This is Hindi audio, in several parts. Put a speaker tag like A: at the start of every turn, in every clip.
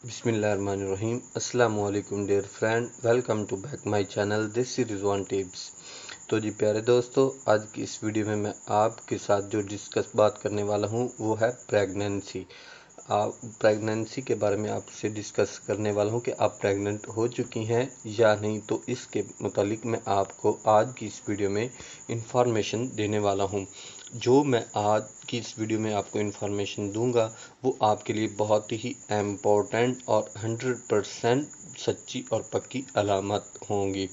A: बिस्मिल्लाहिर्रहमानिर्रहीम। अस्सलामु अलैकुम dear friend, welcome to back my channel this is Rizwan tips. तो जी प्यारे दोस्तों, आज की इस वीडियो में मैं आपके साथ जो बात करने वाला हूँ वो है प्रेगनेंसी। प्रेगनेंसी के बारे में आपसे डिस्कस करने वाला हूँ कि आप प्रेग्नेंट हो चुकी हैं या नहीं। तो इसके मुतालिक मैं आपको आज की इस वीडियो में इंफॉर्मेशन देने वाला हूँ। जो मैं आज की इस वीडियो में आपको इंफॉर्मेशन दूंगा वो आपके लिए बहुत ही इम्पोर्टेंट और 100% सच्ची और पक्की अलामत होंगी।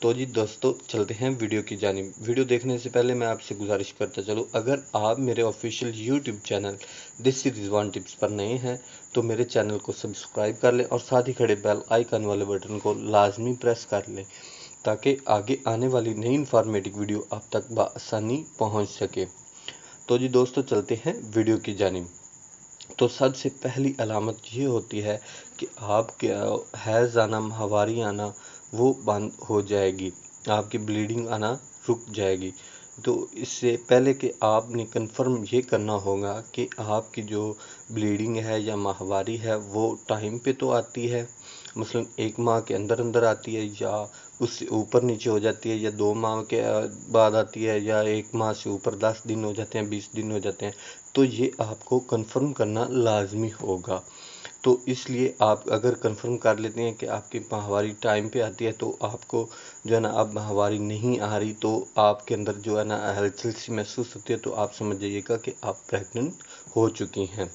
A: तो जी दोस्तों, चलते हैं वीडियो की जानिब। वीडियो देखने से पहले मैं आपसे गुजारिश करता चलूँ, अगर आप मेरे official YouTube channel this is Rizwan tips पर नए हैं तो मेरे चैनल को सब्सक्राइब कर लें और साथ ही खड़े बेल आइकन वाले बटन को लाजमी प्रेस कर लें ताकि आगे आने वाली नई इन्फॉर्मेटिव वीडियो आप तक बआसानी पहुंच सके। तो जी दोस्तों, चलते हैं वीडियो की जानिब। तो सबसे पहली अलामत ये होती है कि आपके हैज़ आना, माहवारी आना वो बंद हो जाएगी, आपकी ब्लीडिंग आना रुक जाएगी। तो इससे पहले कि आपने कंफर्म ये करना होगा कि आपकी जो ब्लीडिंग है या माहवारी है वो टाइम पे तो आती है, मसलन 1 माह के अंदर अंदर आती है, या उससे ऊपर नीचे हो जाती है, या 2 माह के बाद आती है, या 1 माह से ऊपर 10 दिन हो जाते हैं, 20 दिन हो जाते हैं। तो ये आपको कंफर्म करना लाजमी होगा। तो इसलिए आप अगर कंफर्म कर लेते हैं कि आपकी माहवारी टाइम पे आती है तो आपको जो है ना, अब माहवारी नहीं आ रही, तो आपके अंदर जो है ना हलचल सी महसूस होती है, तो आप समझ जाइएगा कि आप प्रेग्नेंट हो चुकी हैं।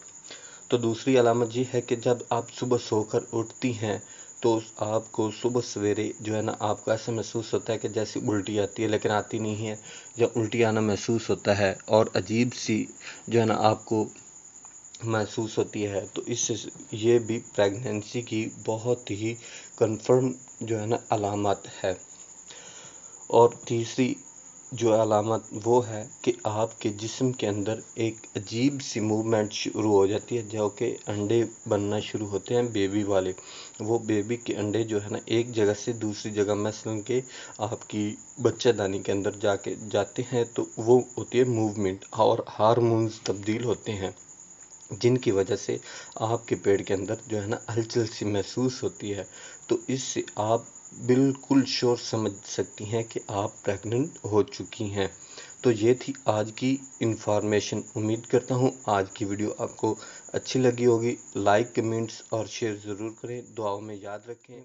A: तो दूसरी अलामत ये है कि जब आप सुबह सोकर उठती हैं तो आपको सुबह सवेरे जो है ना, आपको ऐसा महसूस होता है कि जैसे उल्टी आती है लेकिन आती नहीं है, या उल्टी आना महसूस होता है और अजीब सी जो है ना आपको महसूस होती है। तो इससे ये भी प्रेगनेंसी की बहुत ही कंफर्म जो है ना अलामत है। और तीसरी जो अलामत वो है कि आपके जिस्म के अंदर एक अजीब सी मूवमेंट शुरू हो जाती है, जो कि अंडे बनना शुरू होते हैं बेबी वाले। वो बेबी के अंडे जो है ना एक जगह से दूसरी जगह मसलन के आपकी बच्चेदानी के अंदर जाके जाते हैं, तो वो होती है मूवमेंट और हार्मोन्स तब्दील होते हैं, जिनकी वजह से आपके पेट के अंदर जो है ना हलचल सी महसूस होती है। तो इससे आप बिल्कुल श्योर समझ सकती हैं कि आप प्रेग्नेंट हो चुकी हैं। तो ये थी आज की इन्फॉर्मेशन। उम्मीद करता हूँ आज की वीडियो आपको अच्छी लगी होगी। लाइक, कमेंट्स और शेयर ज़रूर करें। दुआओं में याद रखें।